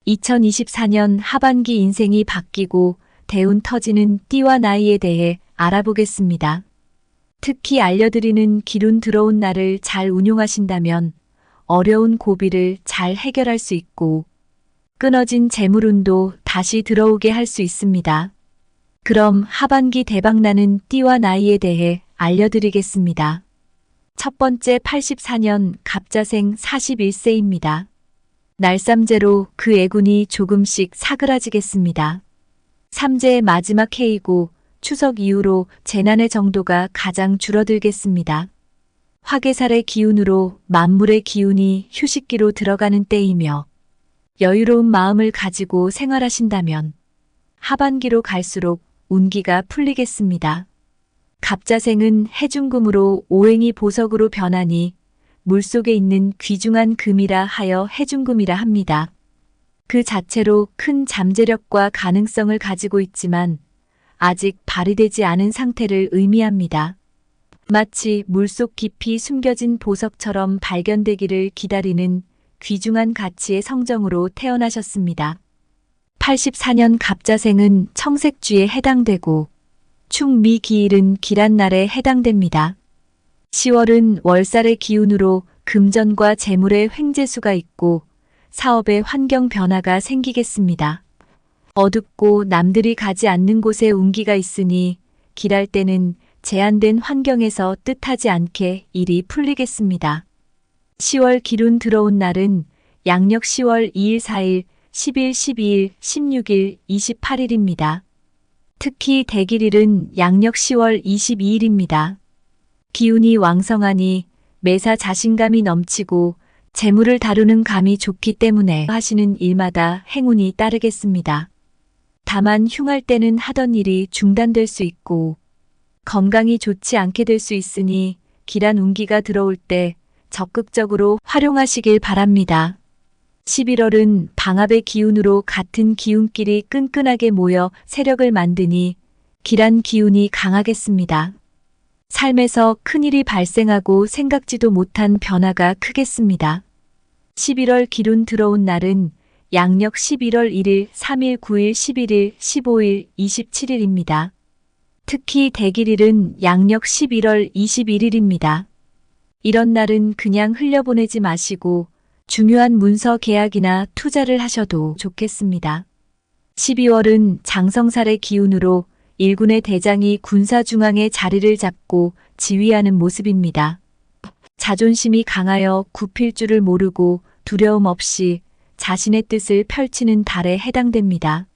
2024년 하반기 인생이 바뀌고 대운 터지는 띠와 나이에 대해 알아보겠습니다. 특히 알려드리는 기운 들어온 날을 잘 운용하신다면 어려운 고비를 잘 해결할 수 있고 끊어진 재물운도 다시 들어오게 할 수 있습니다. 그럼 하반기 대박나는 띠와 나이에 대해 알려드리겠습니다. 첫 번째 84년 갑자생 41세입니다. 날삼재로 그 애군이 조금씩 사그라지겠습니다. 삼재의 마지막 해이고 추석 이후로 재난의 정도가 가장 줄어들겠습니다. 화개살의 기운으로 만물의 기운이 휴식기로 들어가는 때이며 여유로운 마음을 가지고 생활하신다면 하반기로 갈수록 운기가 풀리겠습니다. 갑자생은 해중금으로 오행이 보석으로 변하니 물속에 있는 귀중한 금이라 하여 해중금이라 합니다. 그 자체로 큰 잠재력과 가능성을 가지고 있지만 아직 발휘되지 않은 상태를 의미합니다. 마치 물속 깊이 숨겨진 보석처럼 발견되기를 기다리는 귀중한 가치의 성정으로 태어나셨습니다. 84년 갑자생은 청색주에 해당되고 충미기일은 기란날에 해당됩니다. 10월은 월살의 기운으로 금전과 재물의 횡재수가 있고 사업의 환경 변화가 생기겠습니다. 어둡고 남들이 가지 않는 곳에 운기가 있으니 길할 때는 제한된 환경에서 뜻하지 않게 일이 풀리겠습니다. 10월 기운 들어온 날은 양력 10월 2일 4일, 10일 12일, 16일, 28일입니다. 특히 대길일은 양력 10월 22일입니다. 기운이 왕성하니 매사 자신감이 넘치고 재물을 다루는 감이 좋기 때문에 하시는 일마다 행운이 따르겠습니다. 다만 흉할 때는 하던 일이 중단될 수 있고 건강이 좋지 않게 될 수 있으니 길한 운기가 들어올 때 적극적으로 활용하시길 바랍니다. 11월은 방압의 기운으로 같은 기운끼리 끈끈하게 모여 세력을 만드니 길한 기운이 강하겠습니다. 삶에서 큰일이 발생하고 생각지도 못한 변화가 크겠습니다. 11월 기운 들어온 날은 양력 11월 1일, 3일, 9일, 11일, 15일, 27일입니다. 특히 대길일은 양력 11월 21일입니다. 이런 날은 그냥 흘려보내지 마시고 중요한 문서 계약이나 투자를 하셔도 좋겠습니다. 12월은 장성살의 기운으로 일군의 대장이 군사중앙에 자리를 잡고 지휘하는 모습입니다. 자존심이 강하여 굽힐 줄을 모르고 두려움 없이 자신의 뜻을 펼치는 달에 해당됩니다.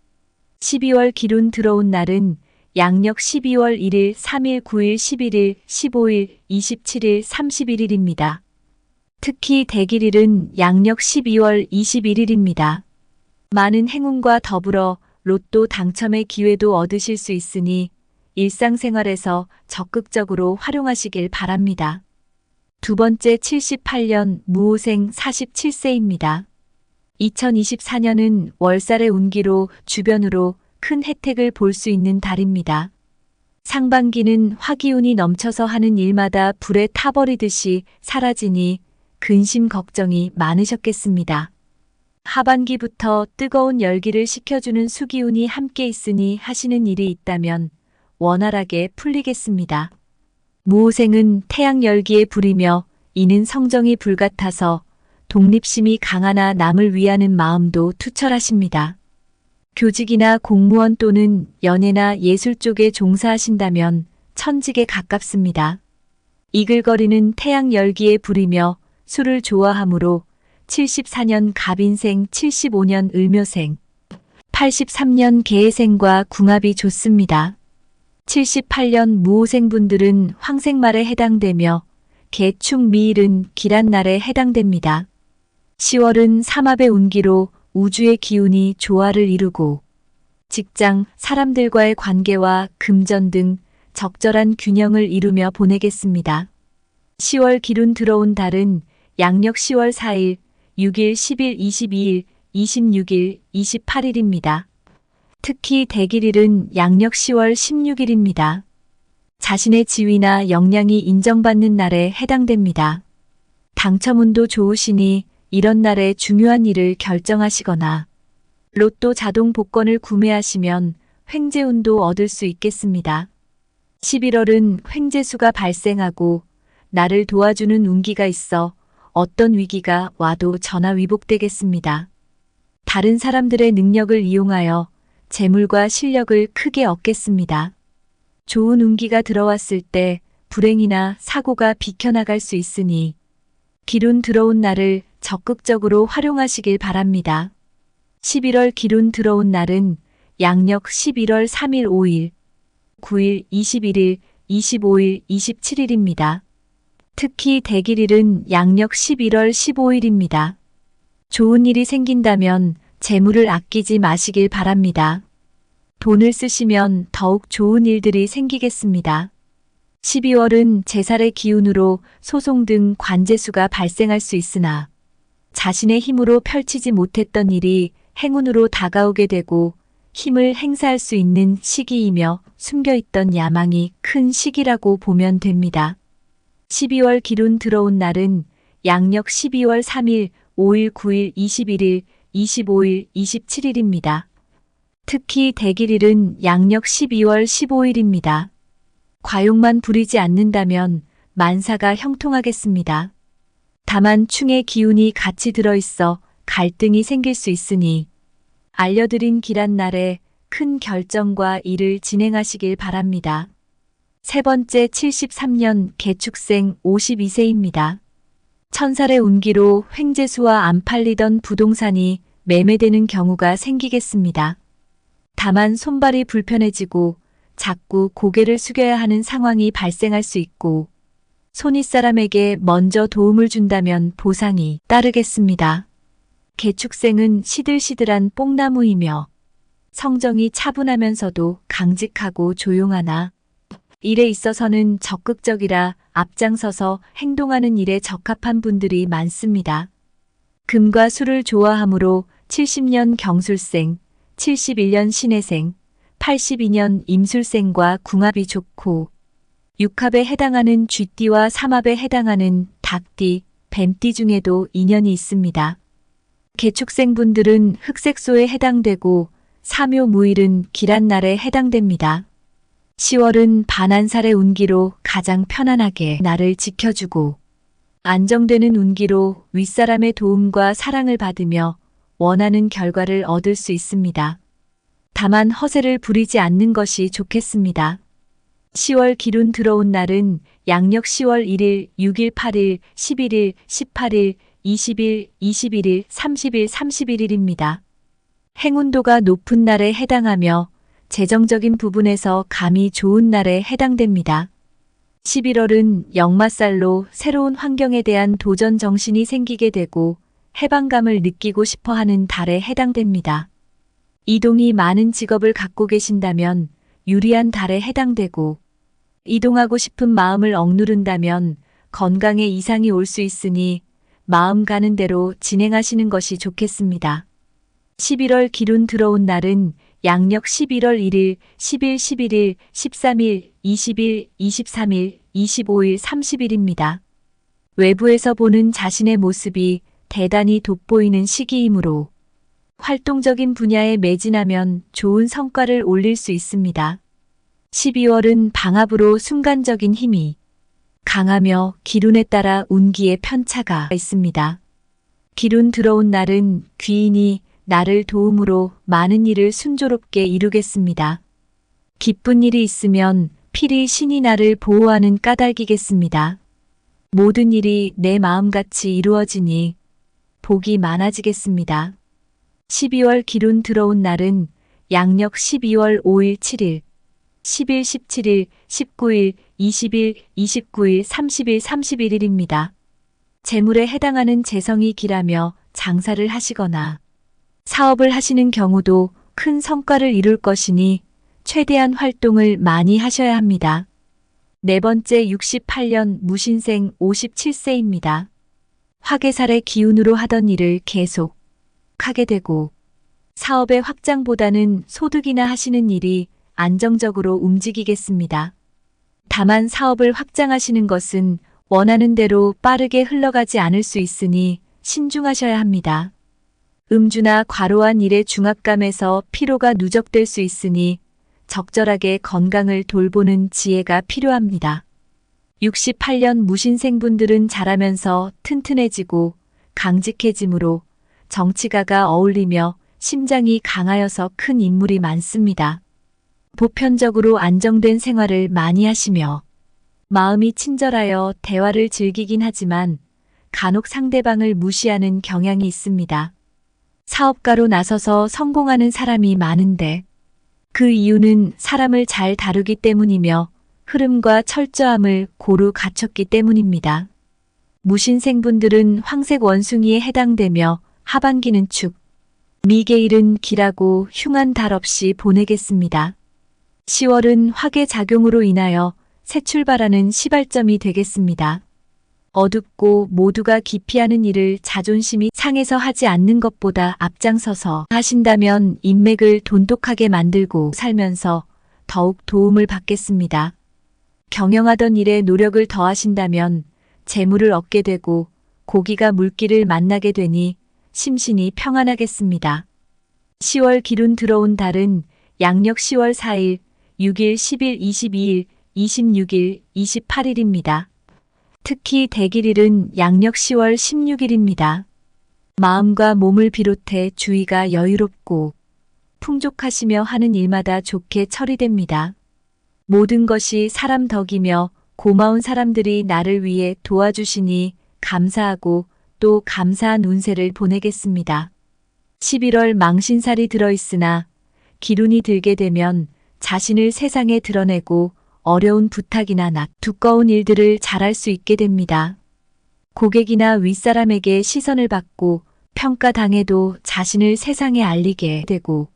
12월 기운 들어온 날은 양력 12월 1일, 3일, 9일, 11일, 15일, 27일, 31일입니다. 특히 대길일은 양력 12월 21일입니다. 많은 행운과 더불어 로또 당첨의 기회도 얻으실 수 있으니 일상생활에서 적극적으로 활용하시길 바랍니다. 두 번째 78년 무오생 47세입니다. 2024년은 월살의 운기로 주변으로 큰 혜택을 볼 수 있는 달입니다. 상반기는 화기운이 넘쳐서 하는 일마다 불에 타버리듯이 사라지니 근심 걱정이 많으셨겠습니다. 하반기부터 뜨거운 열기를 식혀주는 수기운이 함께 있으니 하시는 일이 있다면 원활하게 풀리겠습니다. 무오생은 태양 열기에 불이며 이는 성정이 불같아서 독립심이 강하나 남을 위하는 마음도 투철하십니다. 교직이나 공무원 또는 연예나 예술 쪽에 종사하신다면 천직에 가깝습니다. 이글거리는 태양 열기에 불이며 술을 좋아하므로 74년 갑인생, 75년 을묘생, 83년 개해생과 궁합이 좋습니다. 78년 무오생분들은 황생말에 해당되며 개축미일은 기란날에 해당됩니다. 10월은 삼합의 운기로 우주의 기운이 조화를 이루고 직장, 사람들과의 관계와 금전 등 적절한 균형을 이루며 보내겠습니다. 10월 기운 들어온 달은 양력 10월 4일, 6일, 10일, 22일, 26일, 28일입니다. 특히 대길일은 양력 10월 16일입니다. 자신의 지위나 역량이 인정받는 날에 해당됩니다. 당첨운도 좋으시니 이런 날에 중요한 일을 결정하시거나 로또 자동 복권을 구매하시면 횡재운도 얻을 수 있겠습니다. 11월은 횡재수가 발생하고 나를 도와주는 운기가 있어 어떤 위기가 와도 전화위복되겠습니다. 다른 사람들의 능력을 이용하여 재물과 실력을 크게 얻겠습니다. 좋은 운기가 들어왔을 때 불행이나 사고가 비켜나갈 수 있으니 기운 들어온 날을 적극적으로 활용하시길 바랍니다. 11월 기운 들어온 날은 양력 11월 3일 5일, 9일 21일, 25일 27일입니다. 특히 대길일은 양력 11월 15일입니다. 좋은 일이 생긴다면 재물을 아끼지 마시길 바랍니다. 돈을 쓰시면 더욱 좋은 일들이 생기겠습니다. 12월은 제살의 기운으로 소송 등 관재수가 발생할 수 있으나 자신의 힘으로 펼치지 못했던 일이 행운으로 다가오게 되고 힘을 행사할 수 있는 시기이며 숨겨있던 야망이 큰 시기라고 보면 됩니다. 12월 기운 들어온 날은 양력 12월 3일, 5일, 9일, 21일, 25일, 27일입니다. 특히 대길일은 양력 12월 15일입니다. 과욕만 부리지 않는다면 만사가 형통하겠습니다. 다만 충의 기운이 같이 들어있어 갈등이 생길 수 있으니 알려드린 길한 날에 큰 결정과 일을 진행하시길 바랍니다. 세 번째 73년 개축생 52세입니다. 천살의 운기로 횡재수와 안 팔리던 부동산이 매매되는 경우가 생기겠습니다. 다만 손발이 불편해지고 자꾸 고개를 숙여야 하는 상황이 발생할 수 있고 손윗사람에게 먼저 도움을 준다면 보상이 따르겠습니다. 개축생은 시들시들한 뽕나무이며 성정이 차분하면서도 강직하고 조용하나 일에 있어서는 적극적이라 앞장서서 행동하는 일에 적합한 분들이 많습니다. 금과 수를 좋아하므로 70년 경술생, 71년 신해생, 82년 임술생과 궁합이 좋고 6합에 해당하는 쥐띠와 3합에 해당하는 닭띠, 뱀띠 중에도 인연이 있습니다. 개축생분들은 흑색소에 해당되고 사묘무일은 길한 날에 해당됩니다. 10월은 반한살의 운기로 가장 편안하게 나를 지켜주고 안정되는 운기로 윗사람의 도움과 사랑을 받으며 원하는 결과를 얻을 수 있습니다. 다만 허세를 부리지 않는 것이 좋겠습니다. 10월 기운 들어온 날은 양력 10월 1일, 6일, 8일, 11일, 18일, 20일, 21일, 30일, 31일입니다. 행운도가 높은 날에 해당하며 재정적인 부분에서 감이 좋은 날에 해당됩니다. 11월은 역마살로 새로운 환경에 대한 도전 정신이 생기게 되고 해방감을 느끼고 싶어 하는 달에 해당됩니다. 이동이 많은 직업을 갖고 계신다면 유리한 달에 해당되고 이동하고 싶은 마음을 억누른다면 건강에 이상이 올 수 있으니 마음 가는 대로 진행하시는 것이 좋겠습니다. 11월 기운 들어온 날은 양력 11월 1일, 10일, 11일, 13일, 20일, 23일, 25일, 30일입니다. 외부에서 보는 자신의 모습이 대단히 돋보이는 시기이므로 활동적인 분야에 매진하면 좋은 성과를 올릴 수 있습니다. 12월은 방합으로 순간적인 힘이 강하며 기운에 따라 운기의 편차가 있습니다. 기운 들어온 날은 귀인이 나를 도움으로 많은 일을 순조롭게 이루겠습니다. 기쁜 일이 있으면 필히 신이 나를 보호하는 까닭이겠습니다. 모든 일이 내 마음같이 이루어지니 복이 많아지겠습니다. 12월 기운 들어온 날은 양력 12월 5일 7일, 10일 17일, 19일, 20일, 29일, 30일, 31일입니다. 재물에 해당하는 재성이 길하며 장사를 하시거나 사업을 하시는 경우도 큰 성과를 이룰 것이니 최대한 활동을 많이 하셔야 합니다. 네 번째 68년 무신생 57세입니다. 화개살의 기운으로 하던 일을 계속 하게 되고 사업의 확장보다는 소득이나 하시는 일이 안정적으로 움직이겠습니다. 다만 사업을 확장하시는 것은 원하는 대로 빠르게 흘러가지 않을 수 있으니 신중하셔야 합니다. 음주나 과로한 일의 중압감에서 피로가 누적될 수 있으니 적절하게 건강을 돌보는 지혜가 필요합니다. 68년 무신생분들은 자라면서 튼튼해지고 강직해지므로 정치가가 어울리며 심장이 강하여서 큰 인물이 많습니다. 보편적으로 안정된 생활을 많이 하시며 마음이 친절하여 대화를 즐기긴 하지만 간혹 상대방을 무시하는 경향이 있습니다. 사업가로 나서서 성공하는 사람이 많은데 그 이유는 사람을 잘 다루기 때문이며 흐름과 철저함을 고루 갖췄기 때문입니다. 무신생분들은 황색 원숭이에 해당되며 하반기는 축, 미개일은 기라고 흉한 달 없이 보내겠습니다. 10월은 화계 작용으로 인하여 새 출발하는 시발점이 되겠습니다. 어둡고 모두가 기피하는 일을 자존심이 상해서 하지 않는 것보다 앞장서서 하신다면 인맥을 돈독하게 만들고 살면서 더욱 도움을 받겠습니다. 경영하던 일에 노력을 더하신다면 재물을 얻게 되고 고기가 물기를 만나게 되니 심신이 평안하겠습니다. 10월 기룬 들어온 달은 양력 10월 4일, 6일, 10일, 22일, 26일, 28일입니다. 특히 대길일은 양력 10월 16일입니다. 마음과 몸을 비롯해 주의가 여유롭고 풍족하시며 하는 일마다 좋게 처리됩니다. 모든 것이 사람 덕이며 고마운 사람들이 나를 위해 도와주시니 감사하고 또 감사한 운세를 보내겠습니다. 11월 망신살이 들어있으나 기운이 들게 되면 자신을 세상에 드러내고 어려운 부탁이나 두꺼운 일들을 잘할 수 있게 됩니다. 고객이나 윗사람에게 시선을 받고 평가당해도 자신을 세상에 알리게 되고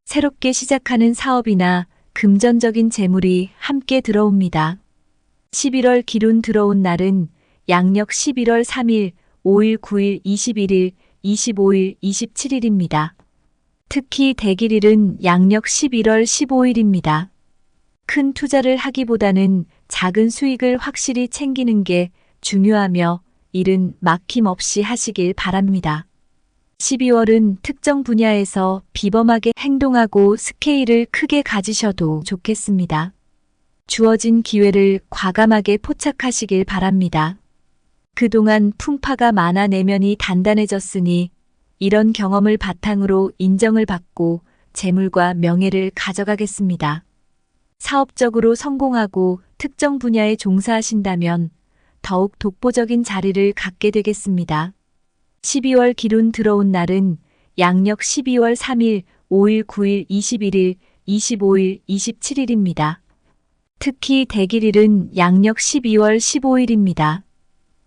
새롭게 시작하는 사업이나 금전적인 재물이 함께 들어옵니다. 11월 기운 들어온 날은 양력 11월 3일, 5일, 9일, 21일, 25일, 27일입니다. 특히 대길일은 양력 11월 15일입니다. 큰 투자를 하기보다는 작은 수익을 확실히 챙기는 게 중요하며 일은 막힘없이 하시길 바랍니다. 12월은 특정 분야에서 비범하게 행동하고 스케일을 크게 가지셔도 좋겠습니다. 주어진 기회를 과감하게 포착하시길 바랍니다. 그동안 풍파가 많아 내면이 단단해졌으니 이런 경험을 바탕으로 인정을 받고 재물과 명예를 가져가겠습니다. 사업적으로 성공하고 특정 분야에 종사하신다면 더욱 독보적인 자리를 갖게 되겠습니다. 12월 기운 들어온 날은 양력 12월 3일, 5일, 9일, 21일, 25일, 27일입니다. 특히 대길일은 양력 12월 15일입니다.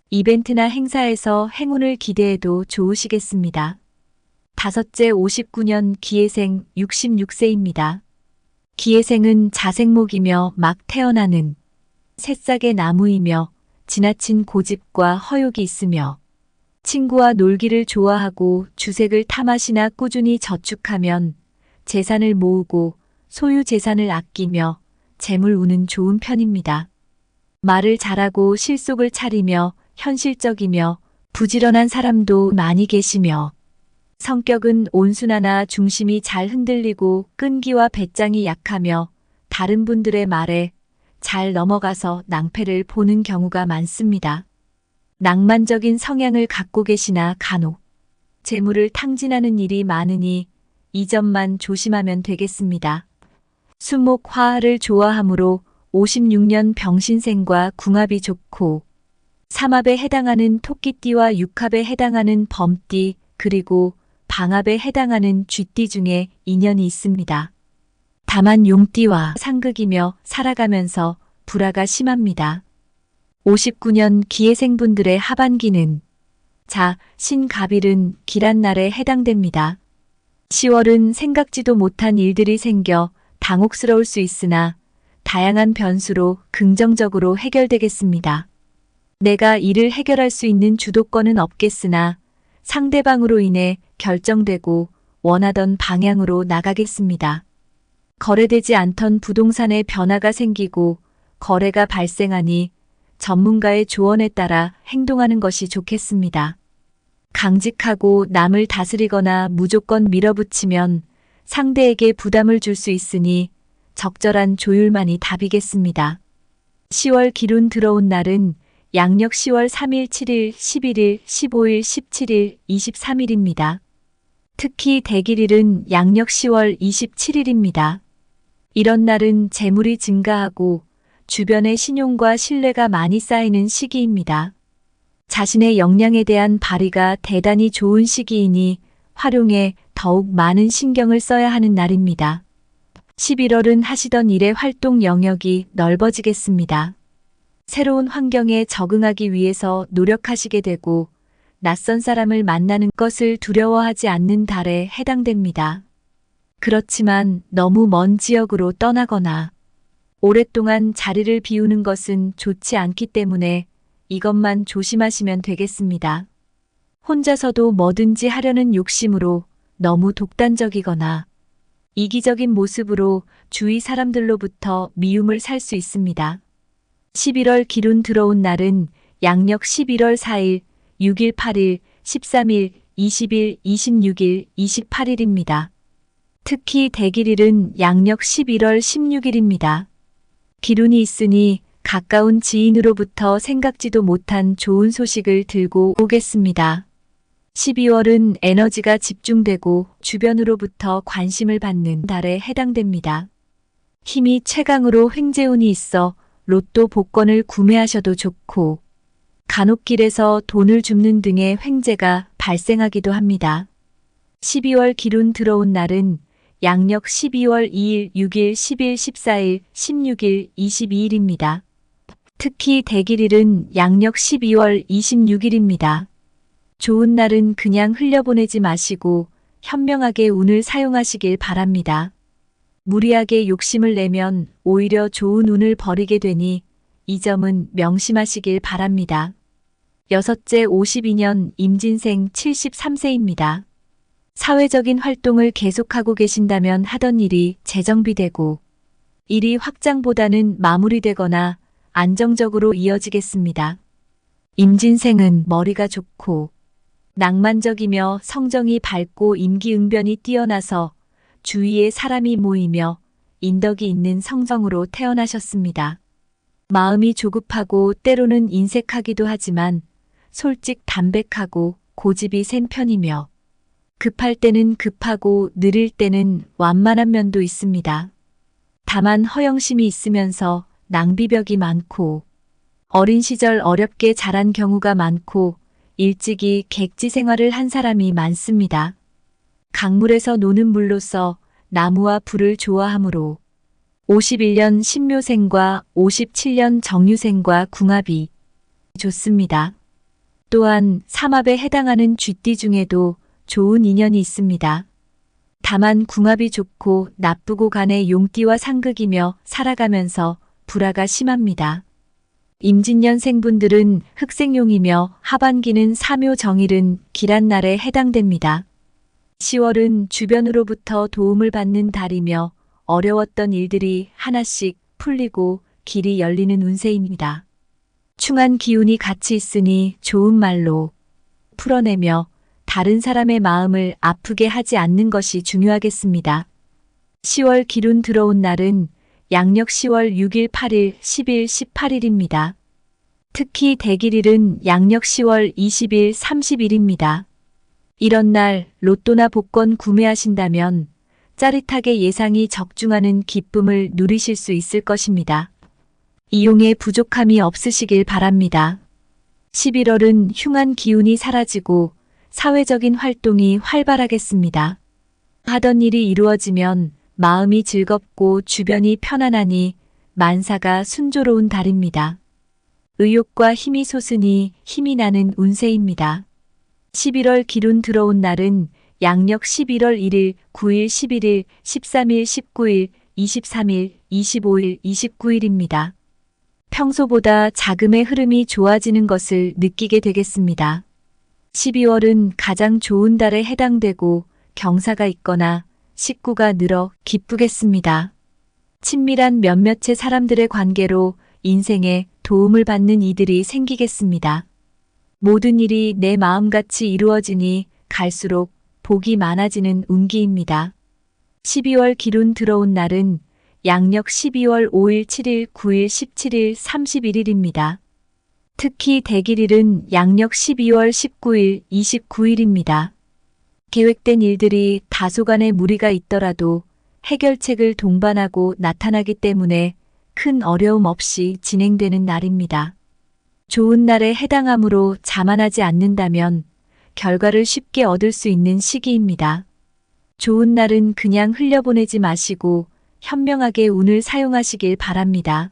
이벤트나 행사에서 행운을 기대해도 좋으시겠습니다. 다섯째 59년 기해생 66세입니다. 기해생은 자생목이며 막 태어나는 새싹의 나무이며 지나친 고집과 허욕이 있으며 친구와 놀기를 좋아하고 주색을 탐하시나 꾸준히 저축하면 재산을 모으고 소유 재산을 아끼며 재물 운은 좋은 편입니다. 말을 잘하고 실속을 차리며 현실적이며 부지런한 사람도 많이 계시며 성격은 온순하나 중심이 잘 흔들리고 끈기와 배짱이 약하며 다른 분들의 말에 잘 넘어가서 낭패를 보는 경우가 많습니다. 낭만적인 성향을 갖고 계시나 간혹 재물을 탕진하는 일이 많으니 이 점만 조심하면 되겠습니다. 수목화를 좋아하므로 56년 병신생과 궁합이 좋고 삼합에 해당하는 토끼띠와 육합에 해당하는 범띠 그리고 방합에 해당하는 쥐띠 중에 인연이 있습니다. 다만 용띠와 상극이며 살아가면서 불화가 심합니다. 59년 기해생분들의 하반기는 자, 신갑일은 길한 날에 해당됩니다. 10월은 생각지도 못한 일들이 생겨 당혹스러울 수 있으나 다양한 변수로 긍정적으로 해결되겠습니다. 내가 이를 해결할 수 있는 주도권은 없겠으나 상대방으로 인해 결정되고 원하던 방향으로 나가겠습니다. 거래되지 않던 부동산에 변화가 생기고 거래가 발생하니 전문가의 조언에 따라 행동하는 것이 좋겠습니다. 강직하고 남을 다스리거나 무조건 밀어붙이면 상대에게 부담을 줄 수 있으니 적절한 조율만이 답이겠습니다. 10월 기룬 들어온 날은 양력 10월 3일, 7일, 11일, 15일, 17일, 23일입니다. 특히 대길일은 양력 10월 27일입니다. 이런 날은 재물이 증가하고 주변의 신용과 신뢰가 많이 쌓이는 시기입니다. 자신의 역량에 대한 발휘가 대단히 좋은 시기이니 활용에 더욱 많은 신경을 써야 하는 날입니다. 11월은 하시던 일의 활동 영역이 넓어지겠습니다. 새로운 환경에 적응하기 위해서 노력하시게 되고 낯선 사람을 만나는 것을 두려워하지 않는 달에 해당됩니다. 그렇지만 너무 먼 지역으로 떠나거나 오랫동안 자리를 비우는 것은 좋지 않기 때문에 이것만 조심하시면 되겠습니다. 혼자서도 뭐든지 하려는 욕심으로 너무 독단적이거나 이기적인 모습으로 주위 사람들로부터 미움을 살 수 있습니다. 11월 기룬 들어온 날은 양력 11월 4일, 6일, 8일, 13일, 20일, 26일, 28일입니다. 특히 대길일은 양력 11월 16일입니다. 기룬이 있으니 가까운 지인으로부터 생각지도 못한 좋은 소식을 들고 오겠습니다. 12월은 에너지가 집중되고 주변으로부터 관심을 받는 달에 해당됩니다. 힘이 최강으로 횡재운이 있어 로또 복권을 구매하셔도 좋고 간혹길에서 돈을 줍는 등의 횡재가 발생하기도 합니다. 12월 기룬 들어온 날은 양력 12월 2일, 6일, 10일, 14일, 16일, 22일입니다. 특히 대길일은 양력 12월 26일입니다. 좋은 날은 그냥 흘려보내지 마시고 현명하게 운을 사용하시길 바랍니다. 무리하게 욕심을 내면 오히려 좋은 운을 버리게 되니 이 점은 명심하시길 바랍니다. 여섯째 52년 임진생 73세입니다. 사회적인 활동을 계속하고 계신다면 하던 일이 재정비되고 일이 확장보다는 마무리되거나 안정적으로 이어지겠습니다. 임진생은 머리가 좋고 낭만적이며 성정이 밝고 임기응변이 뛰어나서 주위에 사람이 모이며 인덕이 있는 성정으로 태어나셨습니다. 마음이 조급하고 때로는 인색하기도 하지만 솔직 담백하고 고집이 센 편이며 급할 때는 급하고 느릴 때는 완만한 면도 있습니다. 다만 허영심이 있으면서 낭비벽이 많고 어린 시절 어렵게 자란 경우가 많고 일찍이 객지 생활을 한 사람이 많습니다. 강물에서 노는 물로서 나무와 불을 좋아하므로 51년 신묘생과 57년 정유생과 궁합이 좋습니다. 또한 삼합에 해당하는 쥐띠 중에도 좋은 인연이 있습니다. 다만 궁합이 좋고 나쁘고 간의 용띠와 상극이며 살아가면서 불화가 심합니다. 임진년생분들은 흑생용이며 하반기는 사묘정일은 길한 날에 해당됩니다. 10월은 주변으로부터 도움을 받는 달이며 어려웠던 일들이 하나씩 풀리고 길이 열리는 운세입니다. 충한 기운이 같이 있으니 좋은 말로 풀어내며 다른 사람의 마음을 아프게 하지 않는 것이 중요하겠습니다. 10월 기룬 들어온 날은 양력 10월 6일, 8일, 10일, 18일입니다. 특히 대길일은 양력 10월 20일, 30일입니다. 이런 날 로또나 복권 구매하신다면 짜릿하게 예상이 적중하는 기쁨을 누리실 수 있을 것입니다. 이용에 부족함이 없으시길 바랍니다. 11월은 흉한 기운이 사라지고 사회적인 활동이 활발하겠습니다. 하던 일이 이루어지면 마음이 즐겁고 주변이 편안하니 만사가 순조로운 달입니다. 의욕과 힘이 솟으니 힘이 나는 운세입니다. 11월 기룬 들어온 날은 양력 11월 1일, 9일, 11일, 13일, 19일, 23일, 25일, 29일입니다. 평소보다 자금의 흐름이 좋아지는 것을 느끼게 되겠습니다. 12월은 가장 좋은 달에 해당되고 경사가 있거나 식구가 늘어 기쁘겠습니다. 친밀한 몇몇의 사람들의 관계로 인생에 도움을 받는 이들이 생기겠습니다. 모든 일이 내 마음같이 이루어지니 갈수록 복이 많아지는 운기입니다. 12월 기룬 들어온 날은 양력 12월 5일, 7일, 9일, 17일, 31일입니다. 특히 대길일은 양력 12월 19일, 29일입니다. 계획된 일들이 다소간의 무리가 있더라도 해결책을 동반하고 나타나기 때문에 큰 어려움 없이 진행되는 날입니다. 좋은 날에 해당하므로 자만하지 않는다면 결과를 쉽게 얻을 수 있는 시기입니다. 좋은 날은 그냥 흘려보내지 마시고 현명하게 운을 사용하시길 바랍니다.